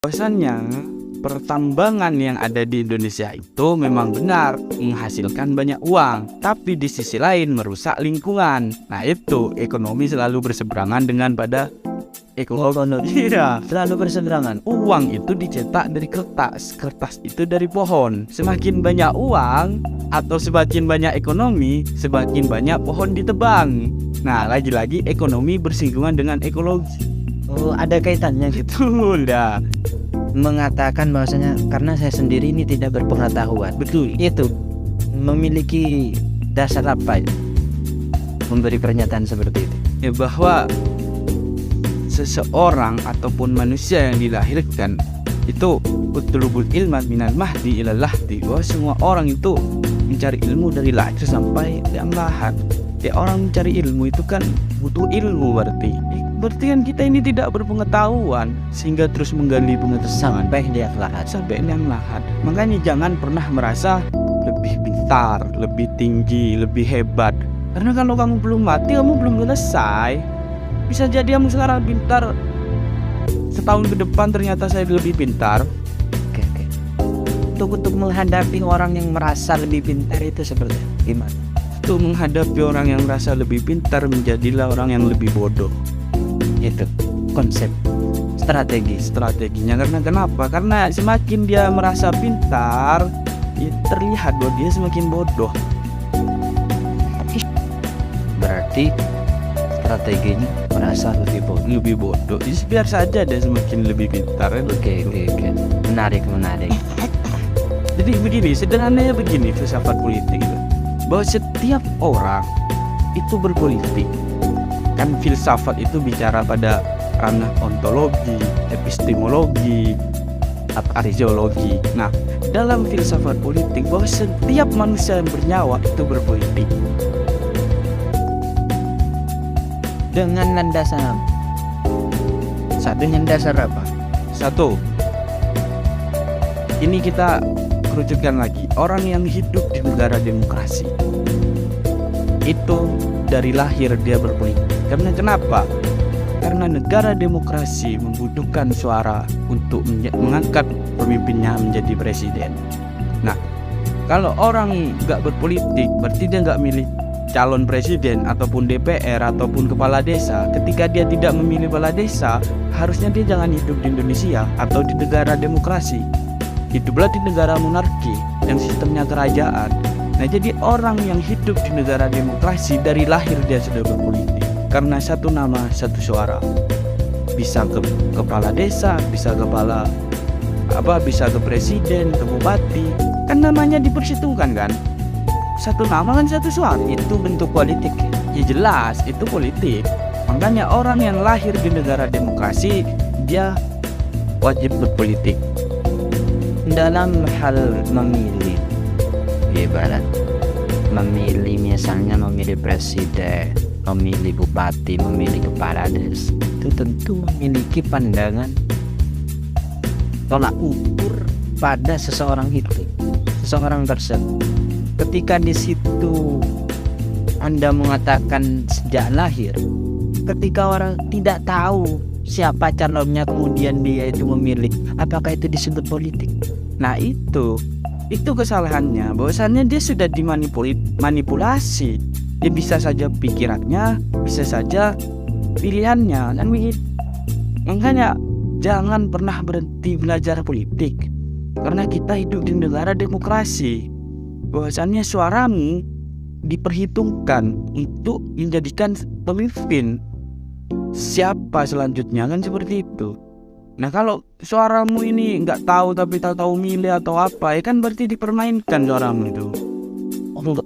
Bahwasannya pertambangan yang ada di Indonesia itu memang benar menghasilkan banyak uang, tapi di sisi lain merusak lingkungan. Nah itu ekonomi selalu berseberangan dengan pada ekologi. Iya, Selalu berseberangan. uang itu dicetak dari kertas, kertas itu dari pohon. Semakin banyak uang atau semakin banyak ekonomi, semakin banyak pohon ditebang. Nah lagi-lagi ekonomi bersinggungan dengan ekologi. Oh, ada kaitannya gitu. Betul dah. Mengatakan bahwasanya karena saya sendiri ini tidak berpengetahuan. Betul. Itu memiliki dasar apa ya? Memberi pernyataan seperti itu. Ya bahwa seseorang ataupun manusia yang dilahirkan itu utlubul ilma minal mahdi ilal lahdi, bahwa semua orang itu mencari ilmu dari lahir sampai yang lahat. Ya orang mencari ilmu itu kan butuh ilmu, berarti kan kita ini tidak berpengetahuan sehingga terus menggali pengetahuan Sampai dia lahat. sampai yang lahat. Makanya jangan pernah merasa lebih pintar, lebih tinggi, lebih hebat. Karena kalau kamu belum mati, kamu belum selesai. Bisa jadi kamu sekarang pintar, setahun ke depan ternyata saya lebih pintar. Oke. Untuk menghadapi orang yang merasa lebih pintar itu seperti gimana? Untuk menghadapi orang yang merasa lebih pintar, menjadilah orang yang lebih bodoh. Itu konsep Strateginya. Karena kenapa? Karena semakin dia merasa pintar, ya terlihat bahwa dia semakin bodoh. berarti strateginya merasa Lebih bodoh. Jadi biar saja dia semakin lebih pintar. Oke. Menarik. Jadi begini, sederhananya begini filsafat politik itu, bahwa setiap orang itu berpolitik. Kan filsafat itu bicara pada ranah ontologi, epistemologi, arkeologi. Nah, dalam filsafat politik bahwa setiap manusia yang bernyawa itu berpolitik. dengan landasan apa? Dengan dasar apa? Satu, ini kita kerucutkan lagi, orang yang hidup di negara demokrasi itu dari lahir dia berpolitik. Karena kenapa? Karena negara demokrasi membutuhkan suara untuk mengangkat pemimpinnya menjadi presiden. Nah, kalau orang nggak berpolitik, berarti dia nggak milih calon presiden ataupun DPR ataupun kepala desa. Ketika dia tidak memilih kepala desa, harusnya dia jangan hidup di Indonesia atau di negara demokrasi. Hiduplah di negara monarki yang sistemnya kerajaan. Nah, jadi orang yang hidup di negara demokrasi dari lahir dia sudah berpolitik. Karena satu nama, satu suara. Bisa ke kepala desa, bisa bisa ke presiden, ke bupati. Kan namanya dipersitukan kan? Satu nama kan satu suara. Itu bentuk politik. Ya jelas itu politik. Makanya orang yang lahir di negara demokrasi dia wajib berpolitik. Dalam hal memilih, ibarat memilih, misalnya memilih presiden, memilih bupati, memilih kepala desa, itu tentu memiliki pandangan tolak ukur pada seseorang itu, seseorang tersebut. Ketika di situ Anda mengatakan sejak lahir, ketika orang tidak tahu siapa calonnya kemudian dia itu memilih, apakah itu disebut politik? Nah itu kesalahannya. Bahwasannya dia sudah dimanipulasi. Dia bisa saja pikirannya, bisa saja pilihannya. Dan makanya jangan pernah berhenti belajar politik. Karena kita hidup di negara demokrasi. Bahwasannya suaramu diperhitungkan untuk menjadikan pemimpin. Siapa selanjutnya, kan seperti itu. Nah kalau suaramu ini nggak tahu tapi tahu milih atau apa, ya kan berarti dipermainkan suaramu itu.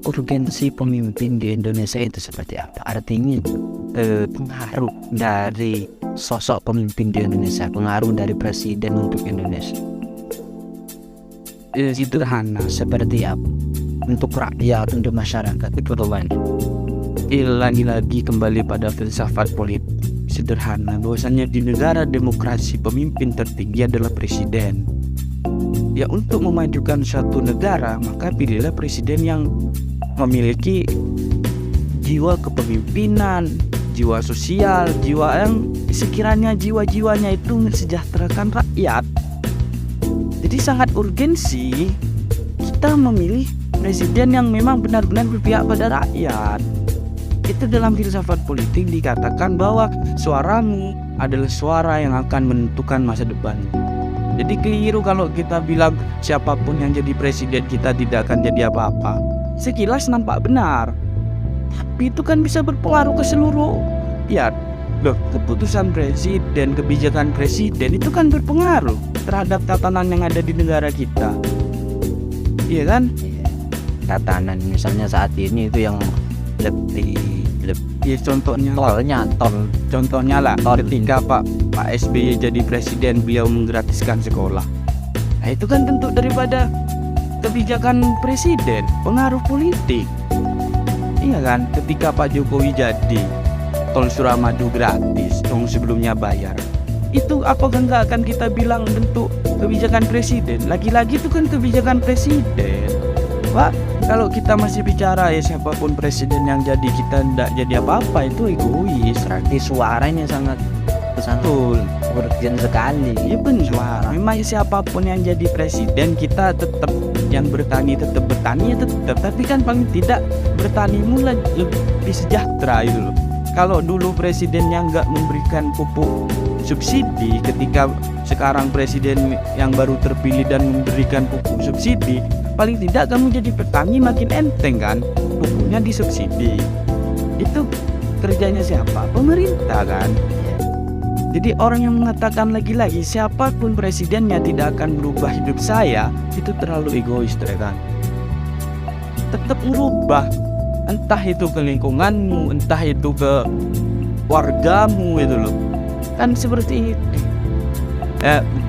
Urgensi pemimpin di Indonesia itu seperti apa? Artinya pengaruh dari sosok pemimpin di Indonesia, pengaruh dari presiden untuk Indonesia Sederhana. seperti apa? Untuk rakyat, untuk masyarakat itu bagaimana? Lagi-lagi kembali pada filsafat politik sederhana, bahwasannya di negara demokrasi pemimpin tertinggi adalah presiden. Ya untuk memajukan suatu negara, maka pilihlah presiden yang memiliki jiwa kepemimpinan, jiwa sosial, jiwa yang sekiranya jiwa-jiwanya itu mensejahterakan rakyat. Jadi sangat urgensi kita memilih presiden yang memang benar-benar berpihak pada rakyat. Itu dalam filsafat politik dikatakan bahwa suaramu adalah suara yang akan menentukan masa depan. Jadi keliru kalau kita bilang siapapun yang jadi presiden kita tidak akan jadi apa-apa. Sekilas nampak benar, tapi itu kan bisa berpengaruh ke seluruh rakyat. Loh, keputusan presiden, kebijakan presiden itu kan berpengaruh terhadap tatanan yang ada di negara kita. Iya kan? Tatanan misalnya saat ini itu yang lebih Ya contohnya lah ketika Pak SBY jadi presiden, beliau menggratiskan sekolah. Nah, itu kan bentuk daripada kebijakan presiden, pengaruh politik. Iya kan? Ketika Pak Jokowi jadi tol Suramadu gratis, dong sebelumnya bayar. Itu apakah nggak akan kita bilang bentuk kebijakan presiden? Lagi-lagi itu kan kebijakan presiden. Pak, kalau kita masih bicara ya siapapun presiden yang jadi kita tidak jadi apa-apa, itu egois. berarti suaranya sangat Betul. urgen sekali. Iya benar. Memang siapapun yang jadi presiden kita tetap yang bertani tetap bertani ya tetap. Tapi kan paling tidak bertani mulai lebih sejahtera itu loh. Kalau dulu presiden yang nggak memberikan pupuk subsidi, ketika sekarang presiden yang baru terpilih dan memberikan pupuk subsidi, paling tidak kamu jadi petani makin enteng kan, pupuknya disubsidi. Itu kerjanya siapa? Pemerintah kan. Jadi orang yang mengatakan lagi-lagi siapapun presidennya tidak akan merubah hidup saya, itu terlalu egois kan. Tetap merubah, entah itu ke lingkunganmu, entah itu ke wargamu itu loh. Kan seperti itu.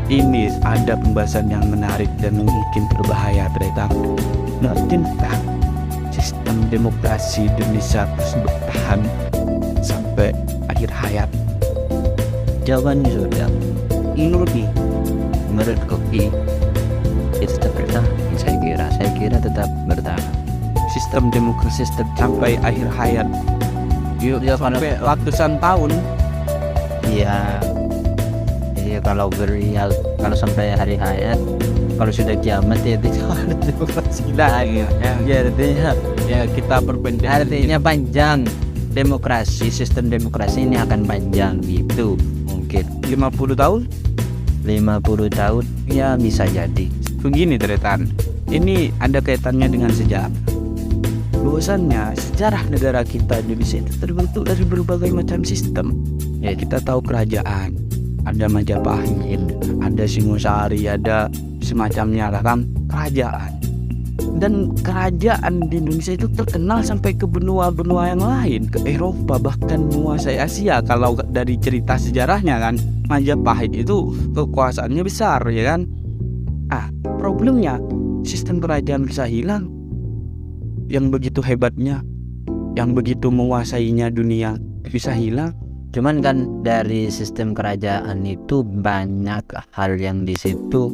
Ini ada pembahasan yang menarik dan mungkin berbahaya ternyata. Tentang sistem demokrasi Indonesia terus bertahan sampai akhir hayat. Jawabannya sudah. Menurut Koki itu tetap bertahan. Saya kira tetap bertahan. Sistem demokrasi tetap sampai akhir hayat. Ya, Sampai ratusan tahun. Iya. Kalau kalau sampai hari hayat, kalau sudah kiamat ya tidak ada demokrasi lagi. Ya kita perpendek. Artinya panjang sistem demokrasi ini akan panjang gitu mungkin 50 tahun 50 tahun ya bisa jadi. Begini Tretan, ini ada kaitannya dengan sejarah. Bahwasannya sejarah negara kita Indonesia itu terbentuk dari berbagai macam sistem. Ya kita tahu kerajaan, ada Majapahit, ada Singosari, ada semacamnya lah kan kerajaan. Dan kerajaan di Indonesia itu terkenal sampai ke benua-benua yang lain, ke Eropa, bahkan menguasai Asia. Kalau dari cerita sejarahnya kan, Majapahit itu kekuasaannya besar ya kan. Problemnya sistem kerajaan bisa hilang. Yang begitu hebatnya, yang begitu menguasainya dunia bisa hilang. Cuman kan dari sistem kerajaan itu banyak hal yang di situ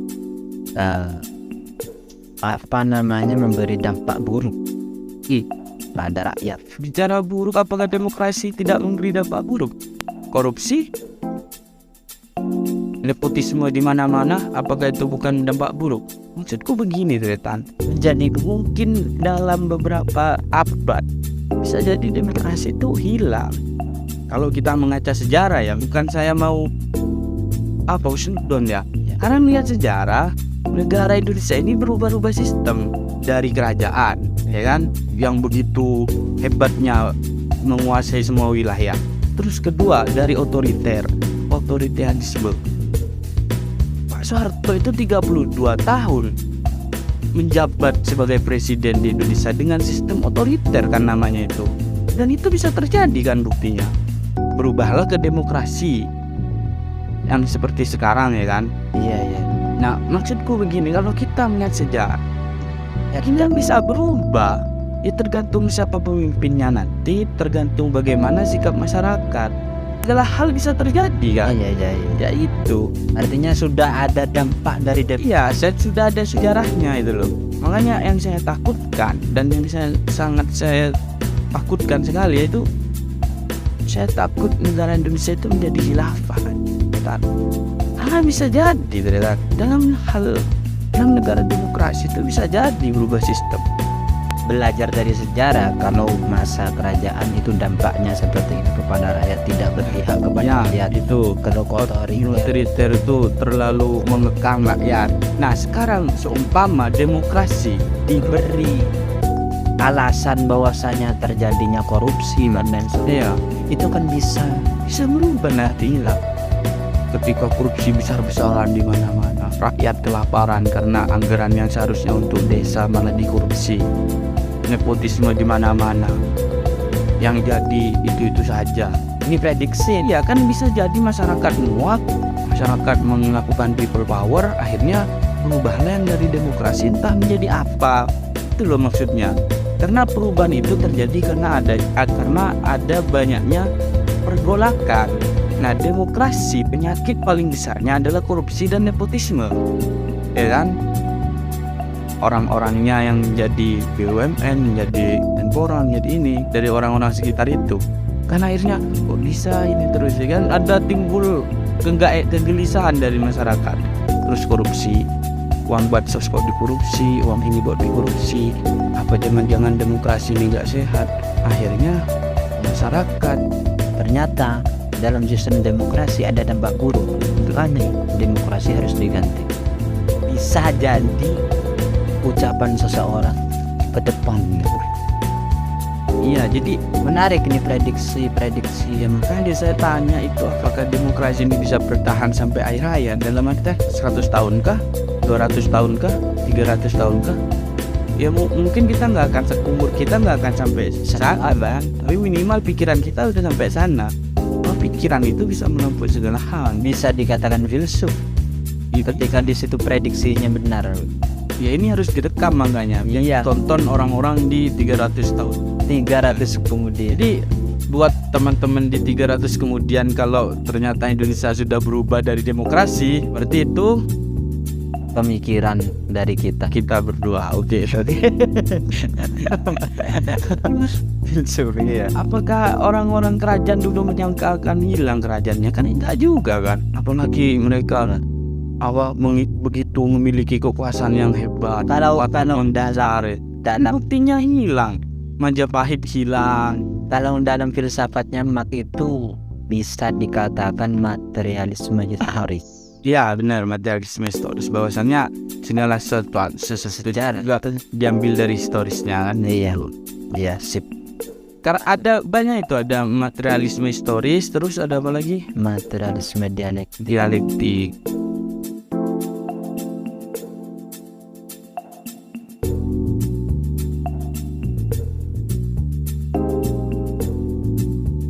memberi dampak buruk pada rakyat. Bicara buruk, apakah demokrasi tidak memberi dampak buruk? Korupsi, nepotisme di mana-mana, apakah itu bukan dampak buruk? Maksudku begini Tretan, jadi mungkin dalam beberapa abad bisa jadi demokrasi itu hilang. Kalau kita mengaca sejarah ya, bukan saya mau usnudon ya. Karena melihat sejarah, negara Indonesia ini berubah-ubah sistem dari kerajaan, ya kan, yang begitu hebatnya menguasai semua wilayah. Terus kedua dari otoriterisme. Pak Soeharto itu 32 tahun menjabat sebagai presiden di Indonesia dengan sistem otoriter kan namanya itu. Dan itu bisa terjadi kan buktinya. Berubahlah ke demokrasi yang seperti sekarang ya kan. Iya. Nah maksudku begini, kalau kita melihat sejarah ya kita bisa berubah. Ya tergantung siapa pemimpinnya nanti, tergantung bagaimana sikap masyarakat. Segala hal bisa terjadi kan. Iya. Ya itu Artinya sudah ada dampak dari sudah ada sejarahnya itu loh. Makanya yang saya takutkan dan yang saya takutkan sekali yaitu saya takut negara Indonesia itu menjadi khilafah. Karena bisa jadi dalam negara demokrasi itu bisa jadi berubah sistem. Belajar dari sejarah, kalau masa kerajaan itu dampaknya seperti ini kepada rakyat, tidak berpihak kepada rakyat, itu kalau otoriter. militer itu terlalu mengekang rakyat. Nah sekarang seumpama demokrasi Diberi alasan bahwasanya terjadinya korupsi dan lain sebagainya, itu kan bisa merubah nanti hilang. Ketika korupsi besar-besaran di mana-mana, rakyat kelaparan karena anggaran yang seharusnya untuk desa malah dikorupsi, nepotisme di mana-mana, yang jadi itu saja. ini prediksi. Ya kan bisa jadi masyarakat muak, masyarakat melakukan people power, akhirnya perubahan yang dari demokrasi entah menjadi apa. Itu loh maksudnya. Karena perubahan itu terjadi karena ada banyaknya pergolakan. Nah, demokrasi penyakit paling besarnya adalah korupsi dan nepotisme. Ya kan? Orang-orangnya yang jadi BUMN, menjadi Menpora, menjadi ini dari orang-orang sekitar itu. Kan akhirnya kok bisa ini terus, ya kan? Ada timbul kegelisahan dari masyarakat. Terus korupsi, uang bansos kok dikorupsi, uang ini buat dikorupsi, apa jangan-jangan demokrasi ini nggak sehat. Akhirnya masyarakat, Ternyata dalam sistem demokrasi ada dampak buruk. Makanya demokrasi harus diganti. Bisa jadi ucapan seseorang ke depan gitu. iya jadi Menarik ini prediksi yang makanya saya tanya itu, apakah demokrasi ini bisa bertahan sampai akhir hayat? Dalam arti 100 tahun kah? 200 tahun kah? 300 tahun kah? Ya mungkin kita nggak akan seumur kita nggak akan sampai sana, Bang. Tapi minimal pikiran kita udah sampai sana. Oh, pikiran itu bisa menempuh segala hal. bisa dikatakan filsuf ketika di situ prediksinya benar. Ya ini harus direkam makanya. Iya. Tonton orang-orang di 300 tahun. 300 kemudian. Jadi buat teman-teman di 300 kemudian, kalau ternyata Indonesia sudah berubah dari demokrasi, berarti itu Pemikiran dari kita. berdua. Oke. Filsuf ya. Apakah orang-orang kerajaan dulu menyangka akan hilang kerajaannya? Kan enggak juga kan. Apalagi mereka begitu memiliki kekuasaan yang hebat. Kalau mendasar, dalam buktinya hilang. Majapahit hilang. Kalau dalam filsafatnya Marx itu bisa dikatakan materialisme historis. Ya benar, materialisme historis. Bahwasannya segala sesuatu juga diambil dari historisnya kan. Iya sip. Karena ada banyak itu, ada materialisme historis, terus ada apa lagi? Materialisme dialektik. Dialektik.